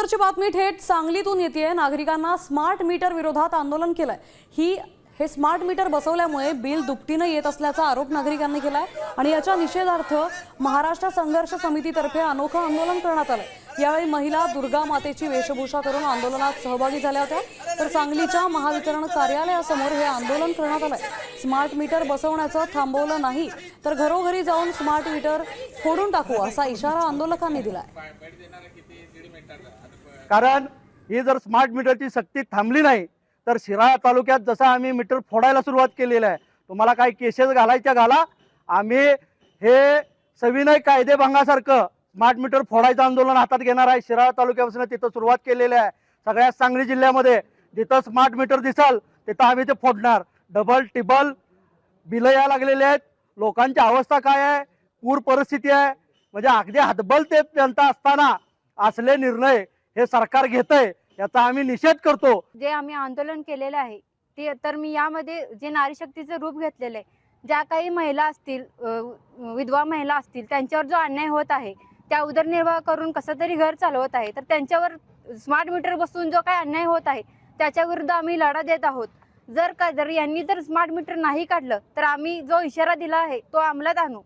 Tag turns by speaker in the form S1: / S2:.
S1: त्यानंतरची बातमी थेट सांगलीतून येते। नागरिकांना स्मार्ट मीटर विरोधात आंदोलन केलंय। हे स्मार्ट मीटर बसवल्यामुळे बिल दुपटीने येत असल्याचा आरोप नागरिकांनी केलाय आणि याच्या निषेधार्थ महाराष्ट्र संघर्ष समितीतर्फे अनोखं आंदोलन करण्यात आलं। यावेळी महिला दुर्गा मातेची वेशभूषा करून आंदोलनात सहभागी झाल्या होत्या। तर सांगलीच्या महावितरण कार्यालयासमोर हे आंदोलन करण्यात आलंय। स्मार्ट मीटर बसवण्याचं थांबवलं नाही तर घरोघरी जाऊन स्मार्ट मीटर फोडून टाकू असा इशारा आंदोलकांनी दिलाय।
S2: कारण ही जर स्मार्ट मीटरची सक्ती थांबली नाही तर शिराळा तालुक्यात जसं आम्ही मीटर फोडायला सुरुवात केलेली आहे, तुम्हाला काही केसेस घालायच्या घाला, आम्ही हे सविनय कायदेभंगासारखं स्मार्ट मीटर फोडायचं आंदोलन हातात घेणार आहे। शिराळा तालुक्यापासून तिथं सुरुवात केलेली आहे। सगळ्या सांगली जिल्ह्यामध्ये जिथं स्मार्ट मीटर दिसाल तिथं आम्ही ते फोडणार। डबल टिबल बिलं या लागलेले आहेत। लोकांची अवस्था काय आहे, पूर परिस्थिती आहे, म्हणजे अगदी हतबल ते जनता असताना असले निर्णय हे सरकार घेतंय, याचा आम्ही निषेध करतो।
S3: जे आम्ही आंदोलन केलेले आहे ते तर मी यामध्ये जे नारी शक्तीचं रूप घेतलेलं आहे, ज्या काही महिला असतील, विधवा महिला असतील, त्यांच्यावर जो अन्याय होत आहे, त्या उदरनिर्वाह करून कसं तरी घर चालवत आहे, तर त्यांच्यावर स्मार्ट मीटर बसवून जो काही अन्याय होत आहे त्याच्या विरुद्ध आम्ही लढा देत आहोत। जर यांनी जर स्मार्ट मीटर नाही काढलं तर आम्ही जो इशारा दिला आहे तो अंमलात आणू।